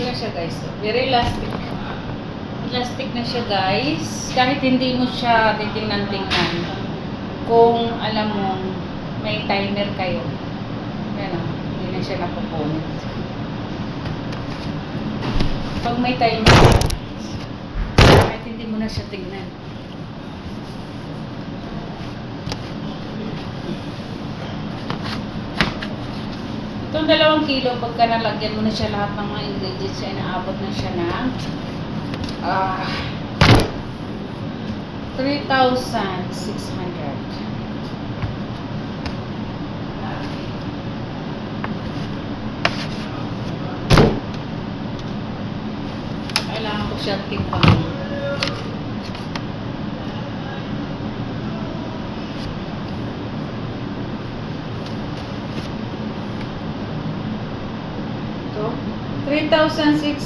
Ito na siya guys. Very elastic. Elastic na siya guys. Kahit hindi mo siya titingnan-tingnan. Kung alam mo, may timer kayo. Yan o. Hindi na siya napupunit. Pag may timer, kahit hindi mo na siya tingnan. Itong 2 kilo, pagka nalagyan mo na siya lahat ng mga ingredients, ay naabot na siya ng 3,600. Kailangan ko siyang timpangin. Ito, 3,655.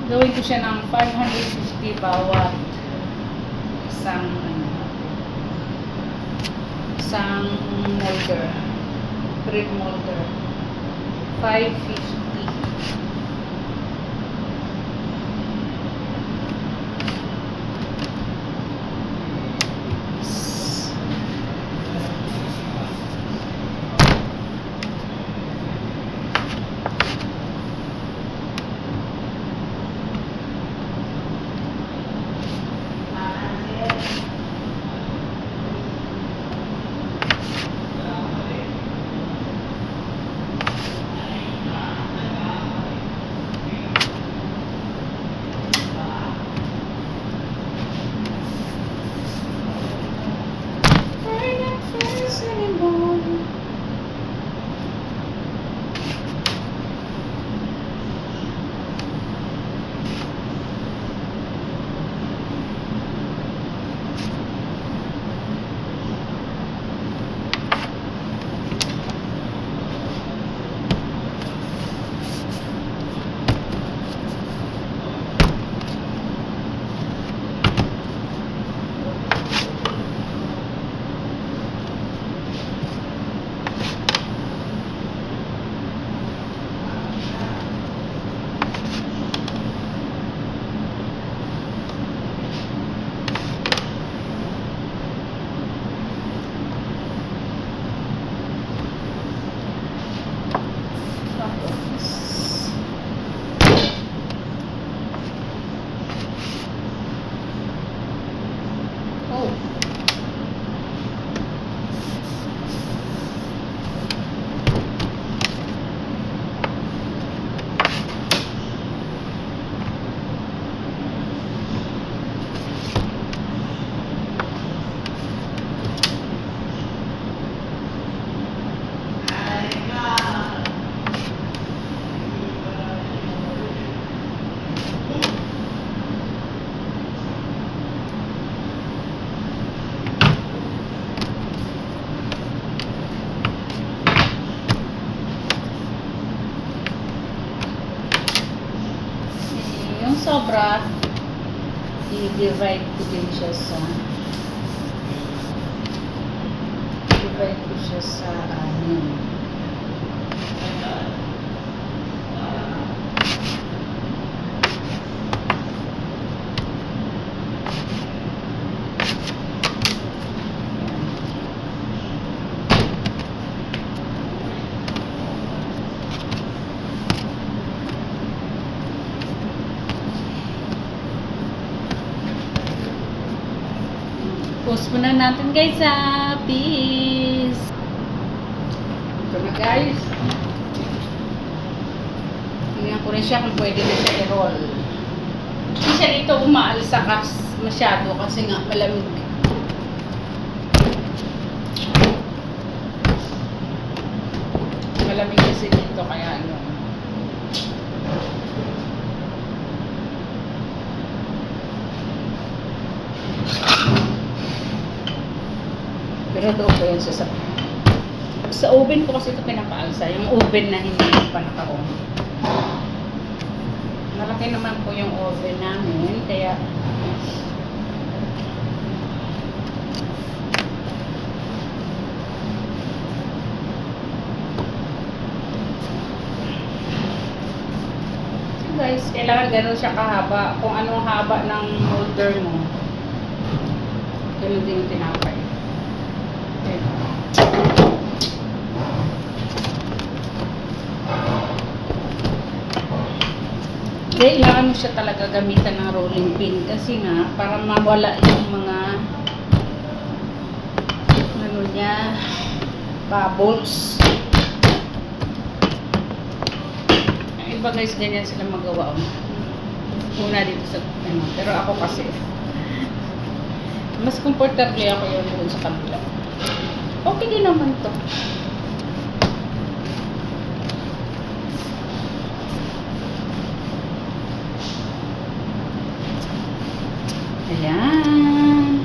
Gawin ko siya ng 550 bawat isang molder, bread molder. 550. Yung sobra, i-divide ko din siya sa anim. Post muna natin guys sa peace. Ito na guys. Tingnan ko rin siya kung pwede na siya i-roll. Hindi siya dito umaalsa masyado kasi nga malamig. Malamig kasi dito kaya ano. Pero doon ko yun sa oven ko kasi ito pinapaalsa. Yung oven na hindi pa naka-on. Malaki naman po yung oven namin. Kaya Guys, kailangan ganun siya kahaba. Kung anong haba ng molder mo, ganun din yung tinapay. Okay. Kailangan mo siya talaga gamitan ng rolling pin kasi nga para mawala yung mga ano niya, bubbles. Ang iba guys, ganyan sila magawa. Una dito sa ano, pero ako kasi mas comfortable ako yung doon sa kabila. Okay din naman to. Ayan.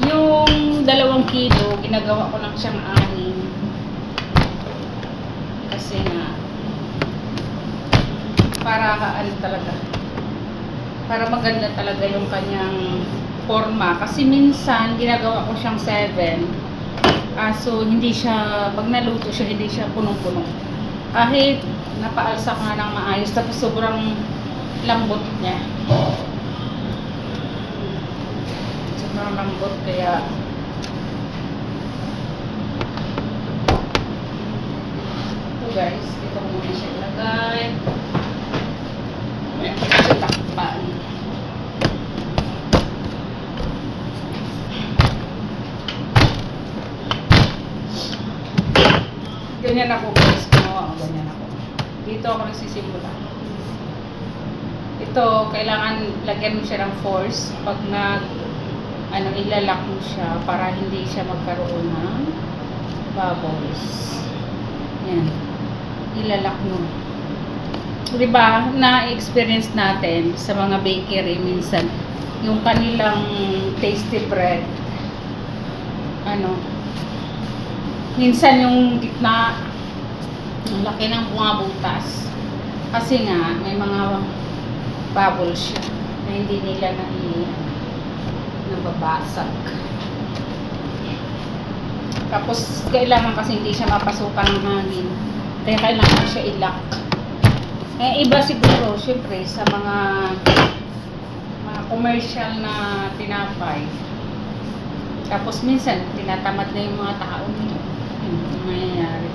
Yung 2 kilo, ginagawa ko lang siyang 6. Kasi nga, para ano talaga, para maganda talaga yung kanyang forma. Kasi minsan, ginagawa ko siyang 7. So, hindi siya, pag naluto siya, hindi siya punong-puno. Kahit napaalsa ko nga ng maayos, tapos sobrang lambot niya. Sobrang lambot, kaya ito guys, dito ko muna siya ilagay. Ayan, sa takpan. Ganyan ako guys, ganyan ako. Dito ako nagsisimula. Ito, kailangan lagyan mo siya ng force pag ilalak mo siya para hindi siya magkaroon ng bubbles. Yan. Ilalak mo. Diba, na-experience natin sa mga bakery minsan, yung kanilang tasty bread, minsan yung gitna, ang laki ng bumabutas. Kasi nga, may mga bubbles siya na hindi nila nababasag. Tapos, kailangan kasi hindi siya mapasukan ng hangin. Kaya kailangan siya i-lock. Iba siguro, syempre, sa mga commercial na tinapay. Tapos, minsan, tinatamad na yung mga tao nito. Yung mayayari.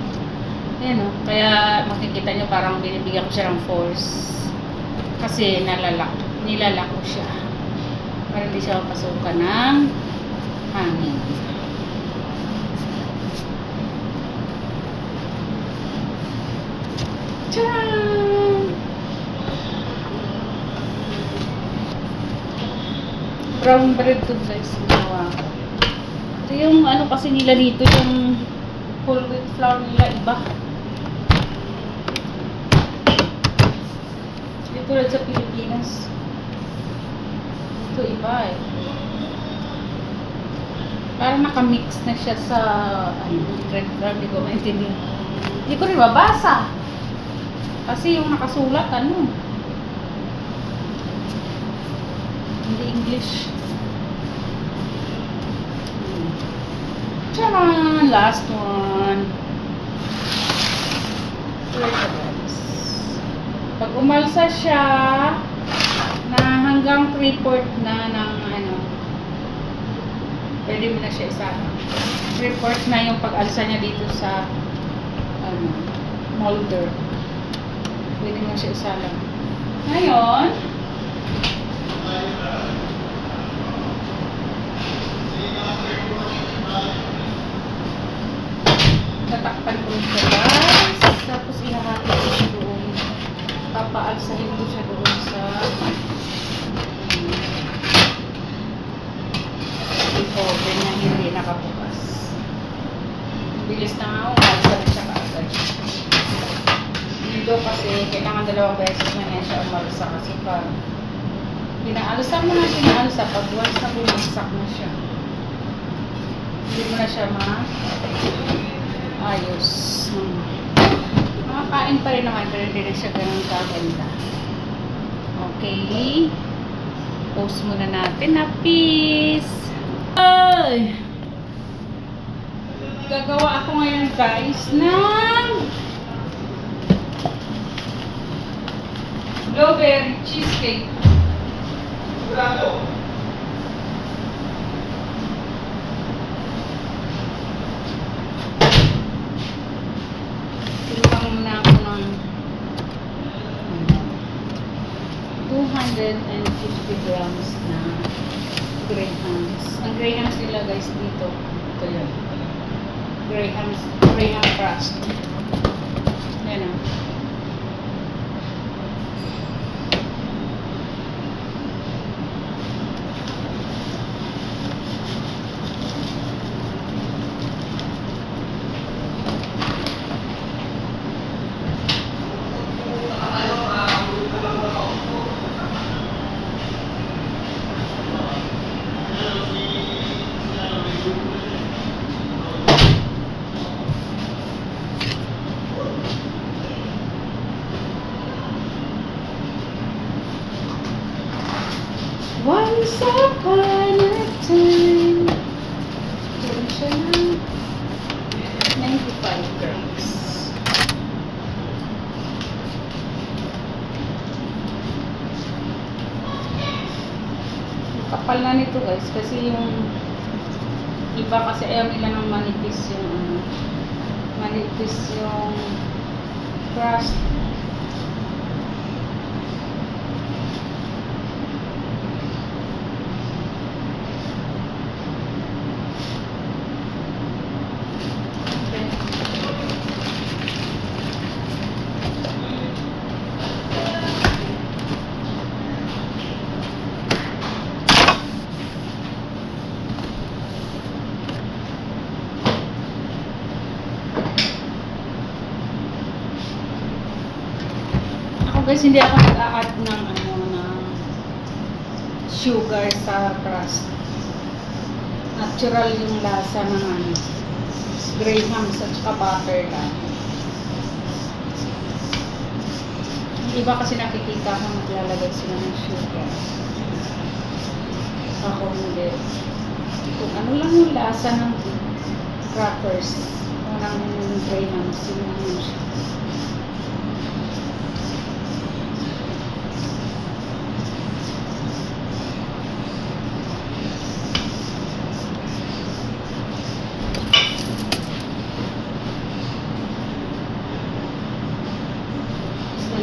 Ayan o. Kaya, makikita nyo parang binibigyan ko siya ng force. Kasi, nilalak ko siya. Para hindi siya mapasukan ng hangin. Tcharam! Brown bread to guys, ginawa ko. Ito yung kasi nila dito, yung whole wheat flour nila iba. Dito lang sa Pilipinas. Ito iba eh. Parang nakamix na siya sa red flour, hindi ko maintindihan. Hindi ko rin mabasa. Kasi yung nakasulat, hindi English. Tcharan! Last one. Pag umalsa siya na hanggang 3/4 na ng pwede mo na siya isahan. 3/4 na yung pag-alsa niya dito sa molder. Pwede mo siya isalang. Ngayon, tatakpan ko siya guys. Tapos ihahati ko siya doon. Papaalsahin ko siya doon sa oven na hindi nakabukas. Bilis na nga ako. Alsa rin siya kaagad. Dito kasi kailangan 2 beses na yan siya umalsa kasi pag pinaalsa mo na pinaalsa, pag once na bumagsak na siya, hindi mo na siya ayos. Makakain pa rin naman pero hindi na siya ganun kaganda. Okay, post muna natin na peace. Ay! Gagawa ako ngayon guys ng blueberry cheesecake. Timpang muna ako ng 250 grams na grahams. Ang grahams nila guys dito. Ito yun. Graham crust. Yan o. Once upon a time. Meron siya ng 95 grams. Kapal na nito guys kasi yung iba kasi ayaw nila ng manipis yung crust. Guys, hindi ako nag-a-add ng sugar sa crust. Natural yung lasa ng grahams at saka butter lang. Yung iba kasi nakikita ko naglalagay sila ng sugar. Ako hindi. Kung ano lang yung lasa ng crackers o ng grahams, yun yung sugar.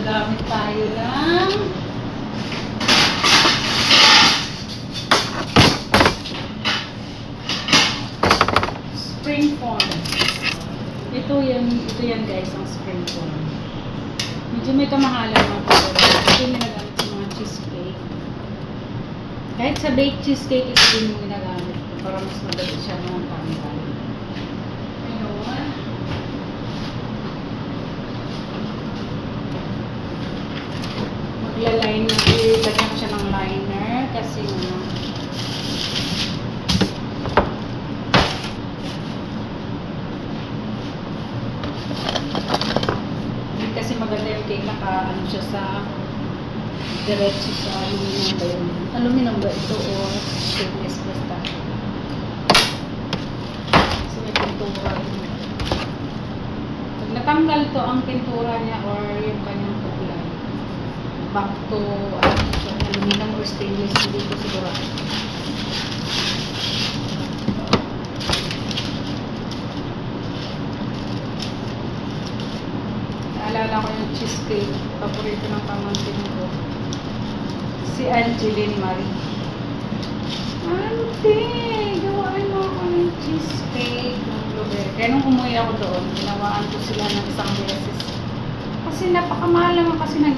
Gamit tayo ng spring corn. Ito yan guys, ang spring corn. Medyo may kamahalan mga pero ito yung ginagamit sa mga cheesecake. Kahit sa baked cheesecake, ito din yung ginagamit para mas madali siya ng pangkal. Lagyan ko siya ng liner kasi hindi kasi maganda yung cake naka siya sa diretso sa aluminum ba yun? Aluminum ba ito o stainless basta? Kasi may pintura yun. Pag natanggal to ang pintura niya or yung kanyang kulay, back to aluminum or stainless, hindi ko siguro. Naalala ko yung cheesecake, paborito ng pamangkin ko, si Angeline Marie. Auntie, gawaan mo ako ng cheesecake ng blueberry. Kaya nung umuwi ako doon, ginawaan ko sila ng isang beses. Kasi napakamahal naman kasi ng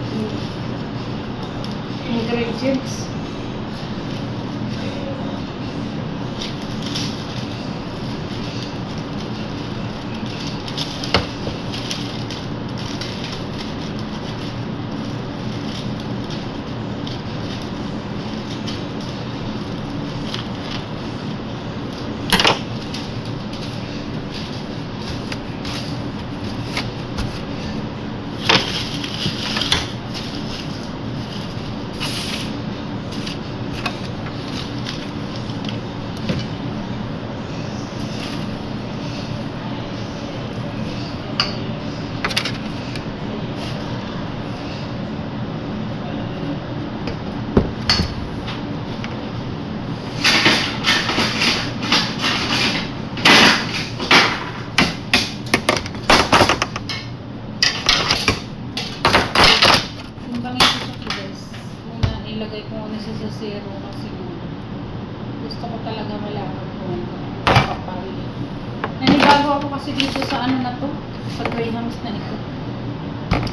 ingredients. Timbangin ko siya guys. Muna ilagay ko muna siya sa zero kasi gusto ko talaga malaman kung kapal. Nanibago ako kasi dito sa ano na to, sa Grahams na ito.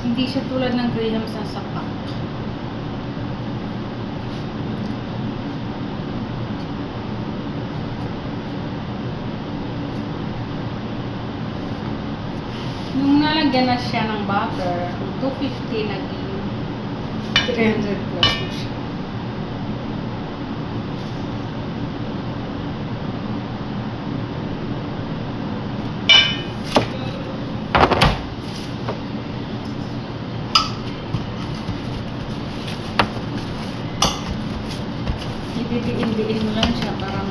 Hindi siya tulad ng Grahams na sapak. Nung nalagyan na siya ng butter, 250 naging 300 plus na siya. Didiin mo lang siya para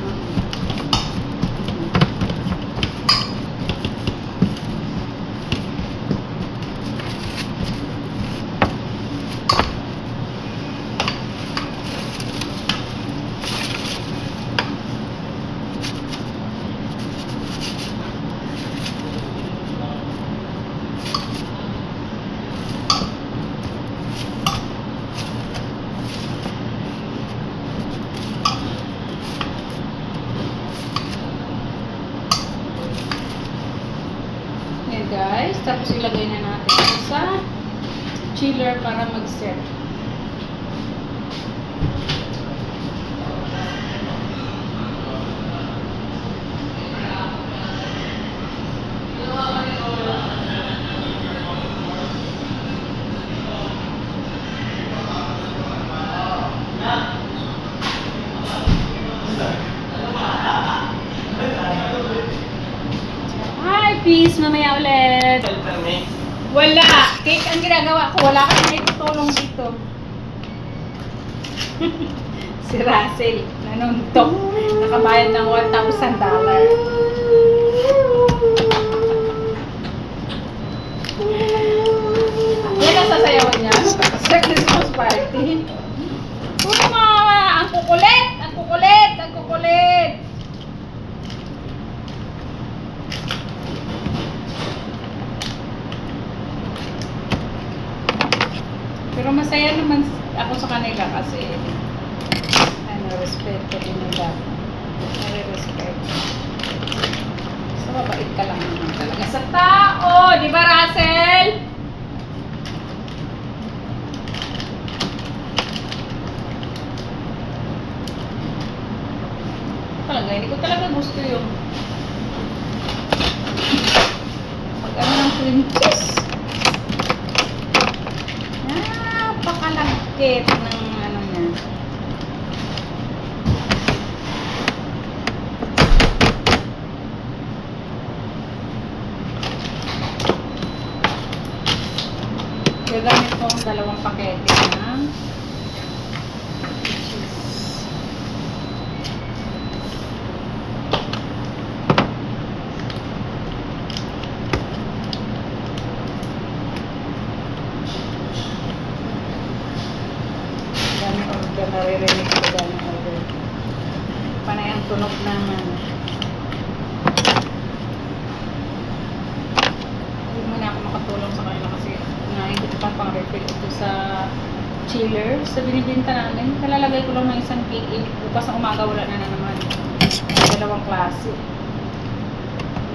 guys, tapos ilagay na natin sa chiller para mag-set. Peace, mamaya ulit. Wala. Cake ang ginagawa ko. Wala kang may tutulong dito. Si Russell, nanuntok. Nakabayad ng $1,000. Yan ang sasayawan niya sa Christmas party. Ang kukulit! Ang kukulit! Ang kukulit! Pero masaya naman ako sa kanila kasi respeto din nila. Nare-respect. So, mabait ka lang naman talaga sa tao. Di ba, Russell? Talaga, hindi ko talaga gusto yung pag-ano ng cream cheese. Napakalagkit ng ano niya. Gagamit ko ang 2 pakete ng cheese. Dami order, naririnig ko dami order. Panay ang tunog ng ano. Hindi muna ako makatulong sa kanila kasi hindi ko pa pang refill ito sa chiller. Sa binibinta namin, kalalagay ko lang ng isang cake. Bukas na umaga wala na naman. 2 klase.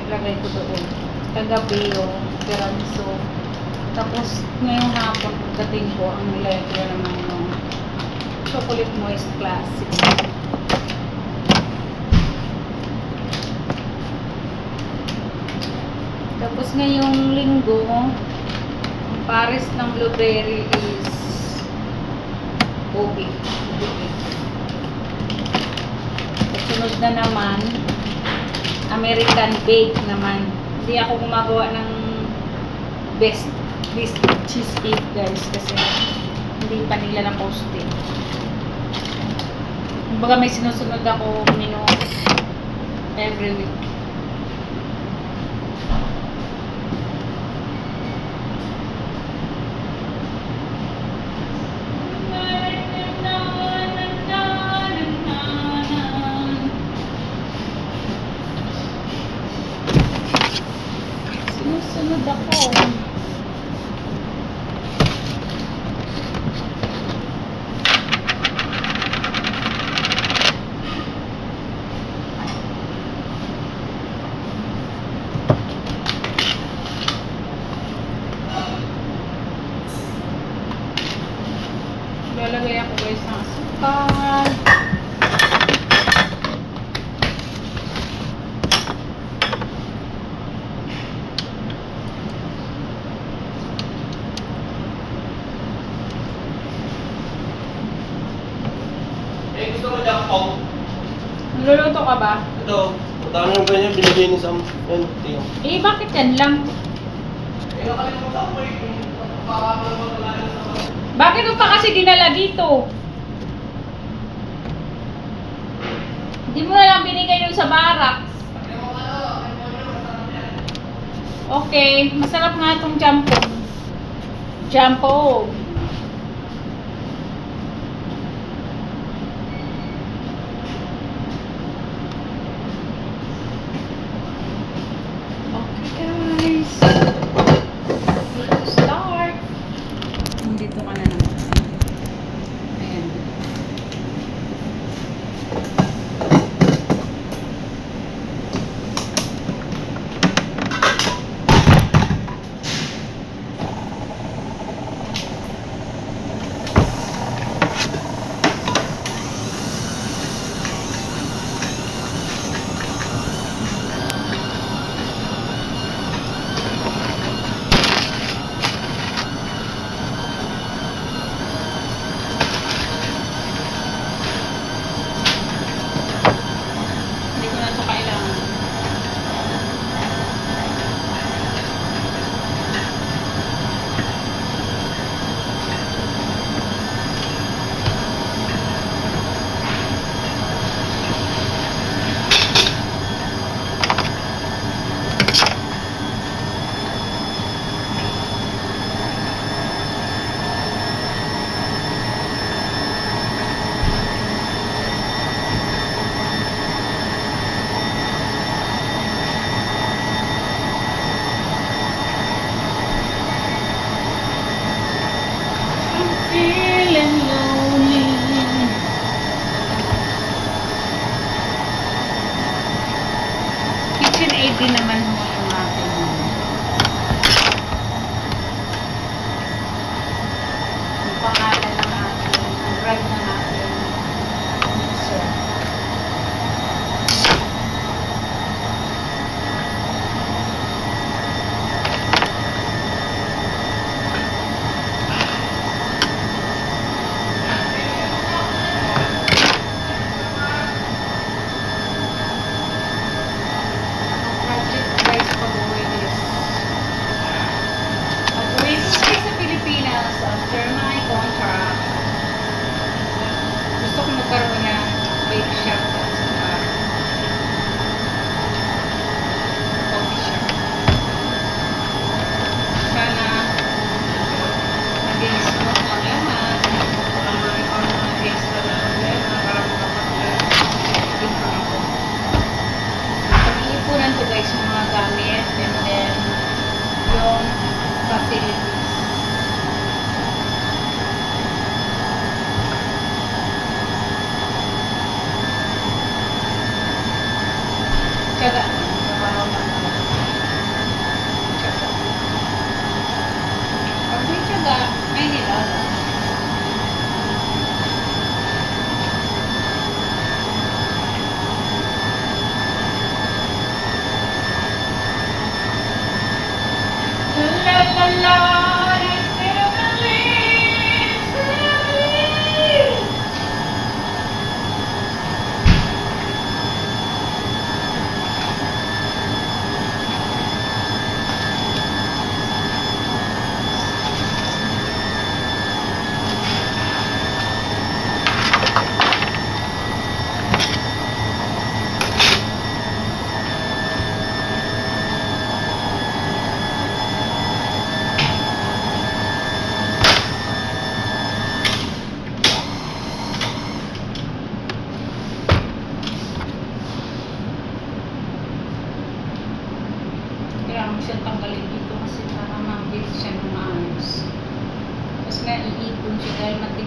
Nilagay ko doon. Kagabi yung tiramisu. Tapos ngayong hapon, pagdating ko, ang nilagay ko naman yung chocolate moist classic. Tapos ngayong linggo, Paris ng blueberry is OB. Sunod na naman, American bake naman. Hindi ako gumagawa ng best cheesecake guys kasi hindi pa nila na-posting. Kumbaga may sinusunod ako menu every week. Sinusunod ako. Lalagay ako guys ng asukal. Gusto mo dyan po? Niluluto ka ba? Ito, dami ng ganyan, binigay ni Sam. Yan, tiyo. Eh, bakit yan lang? Nakalimutan ko eh. Bakit mo pa kasi dinala dito? Hindi mo na lang binigay dun sa barracks. Okay, masarap nga itong jampong. Jampong. Okay guys. Let's start. Dito ka na naman. Ayan. Hindi ko na ito kailangan. I'm feeling lonely. KitchenAid din naman mo yung ating yung pangalan ng ating, ang brand ng ating mixer.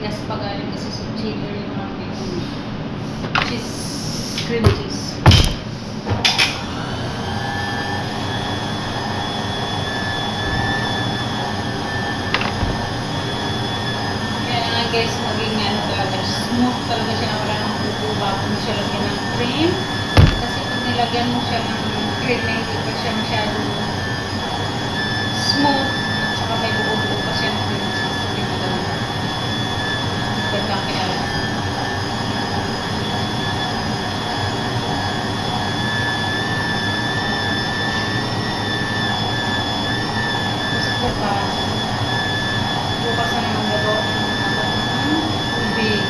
Pinas pa galing kasi sa chiller yung aming cheese, cream cheese. Kaya nga guys, maging ano talaga, smooth talaga siya na wala ng bubo bago mo siya lagyan ng cream. Kasi pag nilagyan mo siya ng cream na hindi pa siya masyadong smooth at saka may buo-buo pa siya ng cream cheese. Hindi maganda. Ganda ang kinalala. Tapos bukas na naman gagawa ng tubig.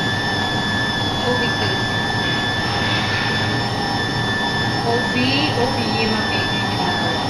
Tubig cream. OB, mapig yung ginagawa.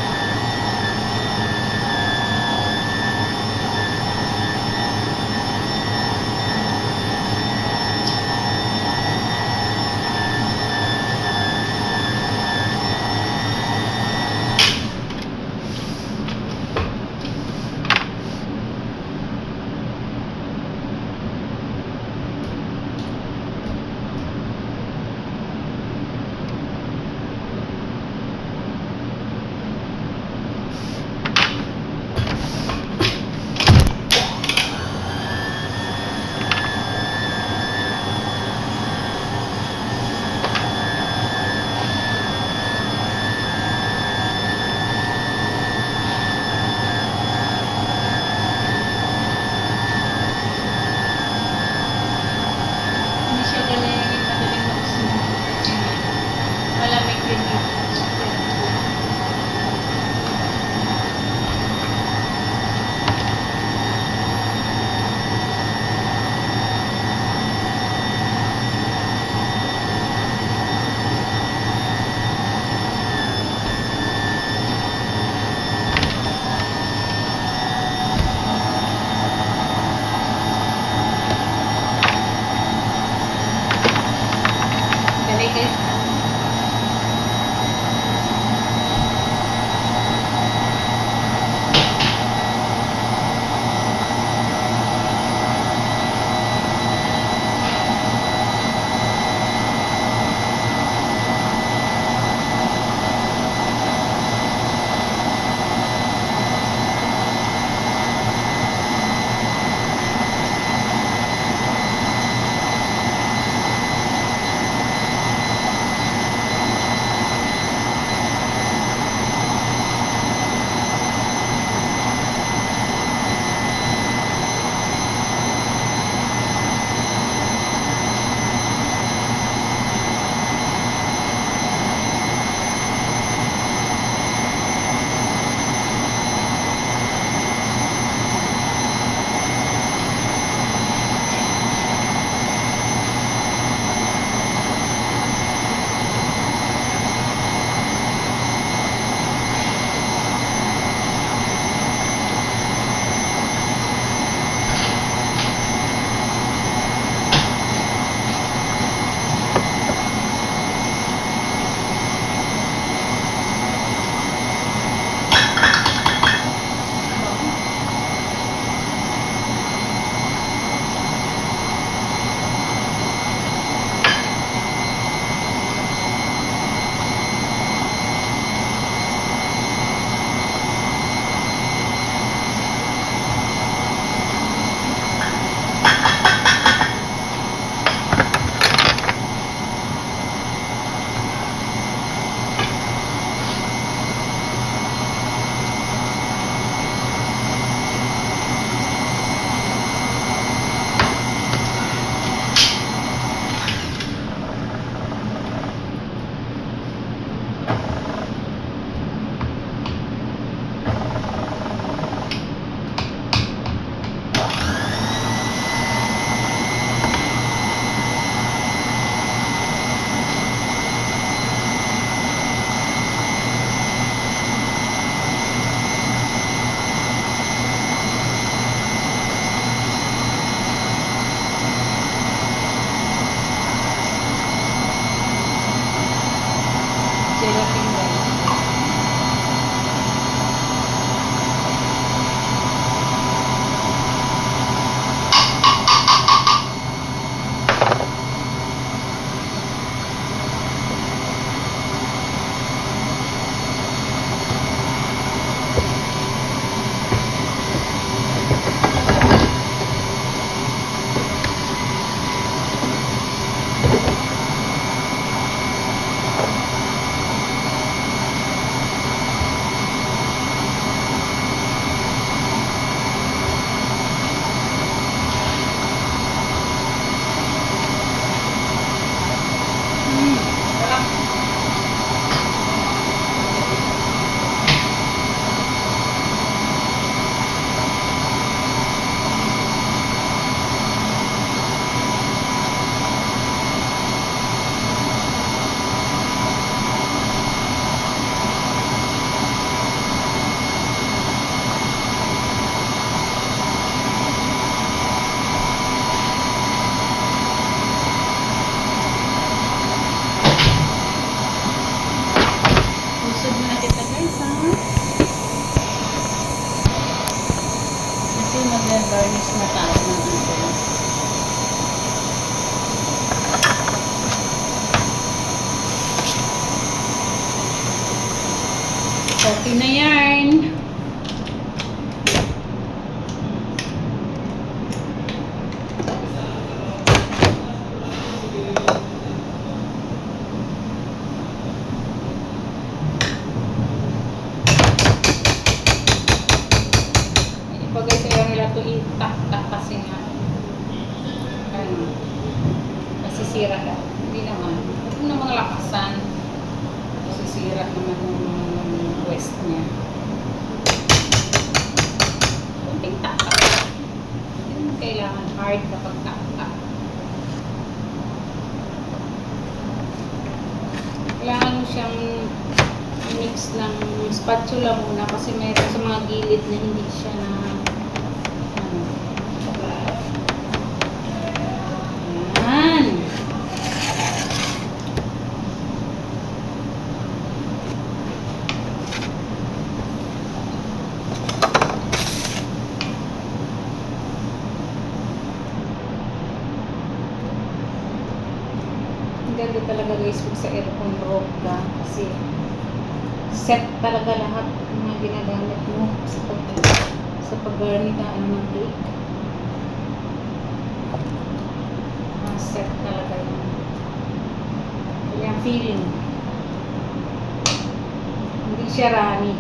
mag-garnish na tayo ng ito. Okay na yan. Ipagay ko yung nila ito itak-tak kasi nga. Ano, masisira ka. Hindi naman. Huwag namang lakasan. Masisira naman yung west niya. Kunting tak-tak. Hindi naman kailangan hard kapag tak-tak. Kailangan mo siyang mix ng spatula muna kasi mayroon sa mga gilid na hindi siya na ano. Yan. Ang ganda talaga guys pag sa aircon robe ka kasi set talaga lahat ng mga ginagamit mo sa pag-garni na ano ng cake. Set talaga yun. Kaya feeling. Hindi siya rani.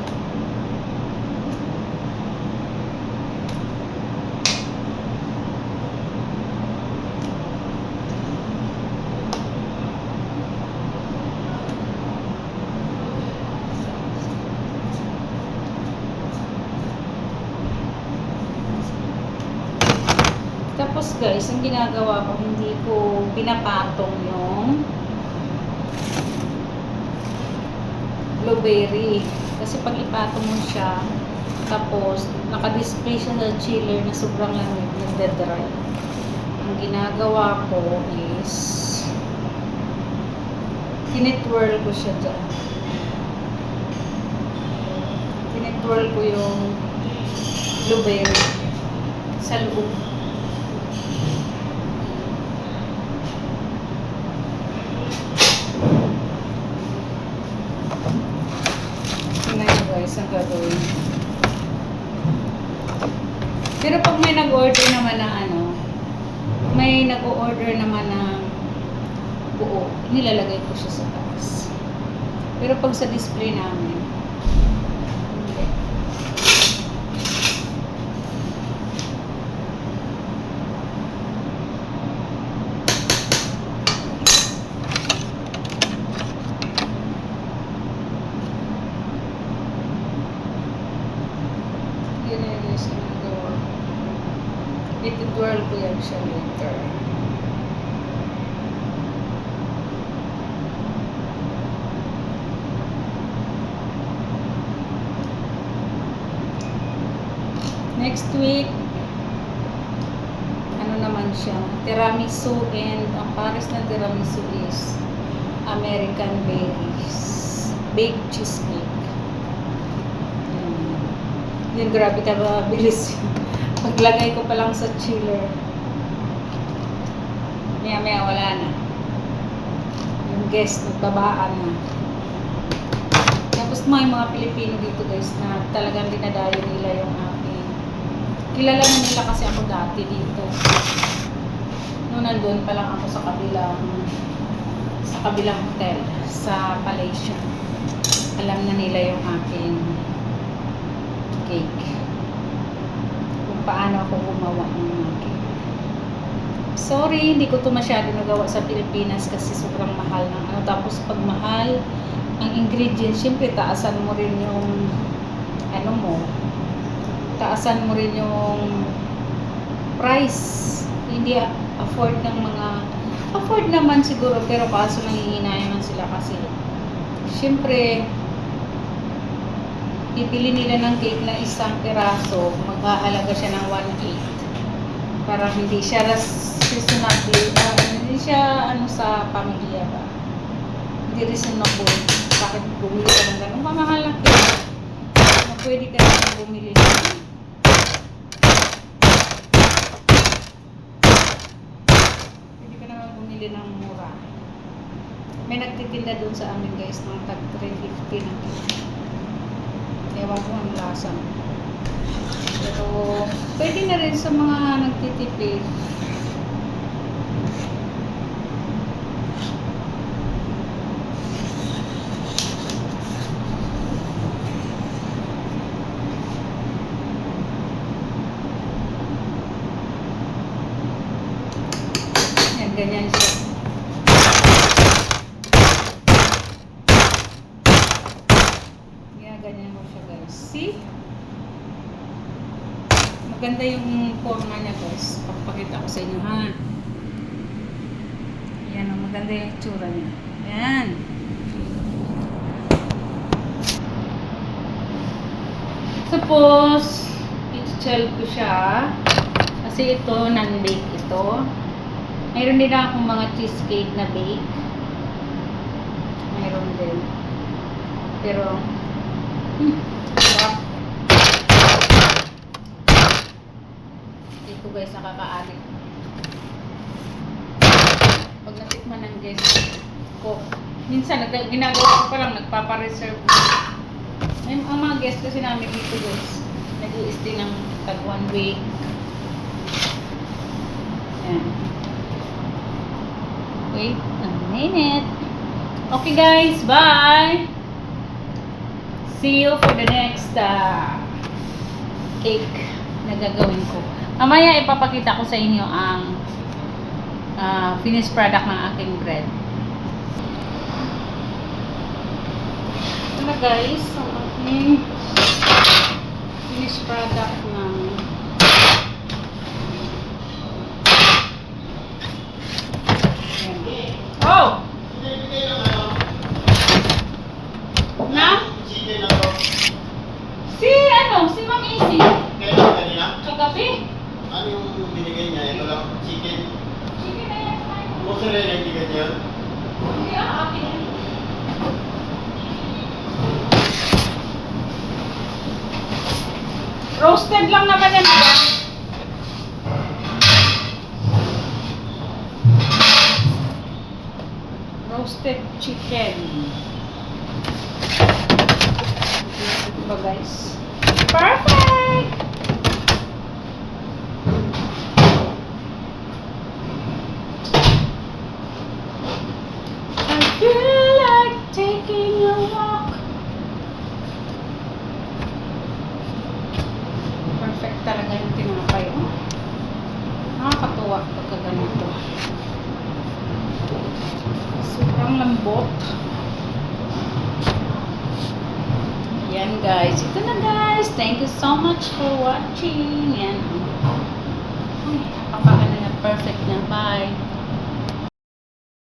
Tapos guys, ang ginagawa ko, hindi ko pinapatong yung blueberry. Kasi pag ipatong mo siya, tapos naka-display siya sa chiller na sobrang lamig, nagde-dry. Ang ginagawa ko is tinitwirl ko siya dyan. Tinitwirl ko yung blueberry sa loob. Ang gagawin. Pero pag may nag-order naman na ano, may nag-order naman na buo, nilalagay ko siya sa taas. Pero pag sa display namin, hindi. Ititwirl ko yan siya later. Next week, ano naman siya, tiramisu, and ang pares ng tiramisu is American berries, baked cheesecake. Yun, grabe talaga, bilis. Paglagay ko pa lang sa chiller, maya wala na. Yung guest, nagtabaan na. Tapos may mga Pilipino dito guys na talagang dinadayo nila yung aking. Kilala na nila kasi ako dati dito. Noon nandun pa lang ako sa kabilang hotel sa Malaysia. Alam na nila yung aking cake. Paano ako gumawa ng mga cake. Sorry, hindi ko to masyado nagawa sa Pilipinas kasi sobrang mahal ng ano. Tapos pag mahal ang ingredients, syempre taasan mo rin yung ano mo, taasan mo rin yung price. Hindi afford ng mga, afford naman siguro, pero kaso nangihinayan sila kasi syempre pipili nila ng cake na isang piraso, maghahalaga siya ng 1.8 para hindi siya reasonable, hindi siya ano sa pamilya ba, hindi reasonable. Bakit bumili ka ng ganun mamahal na cake na pwede ka naman bumili ng bumili ng mura. May nagtitinda doon sa amin guys ng tag 350 na kilo. Ewan ko ang lasa. Pero pwede na rin sa mga nagtitipid. Yan, ganyan siya. Ganyan mo siya guys. See? Maganda yung forma niya guys. Papakita ko sa inyo ha. Yan o, maganda yung itsura niya. Yan. Suppose, i-shell ko siya. Kasi ito, non-bake ito. Mayroon din akong mga cheesecake na bake. Mayroon din. Pero, sarap. Ito guys, nakakaanit. Pag natikman ng guest ko, minsan ginagawa ko pa lang, nagpapa-reserve. Ang mga guest kasi namin dito guys, nag-i-stay ng tag 1 week. Yan. Wait a minute. Okay guys, bye! See you for the next cake na gagawin ko. Mamaya ipapakita ko sa inyo ang finished product ng aking bread. Ito na guys, ang aking finished product ng oh! Na? Si Ma'am Easy. Kailan kanina? Kagabi. Ano yung binigay niya? Ito lang, chicken. Chicken na yan. Mozzarella yung chicken niya? Hindi akin. Roasted lang naman yan. Roasted chicken. Diba guys? Perfect! I feel like taking a walk. Perfect talaga yung tinapay. Oh. Nakakatuwa pagka ganito. Sobrang lambot. Yan guys. Ito na guys. Thank you so much for watching. Yan. Ay, napaka na perfect na. Bye.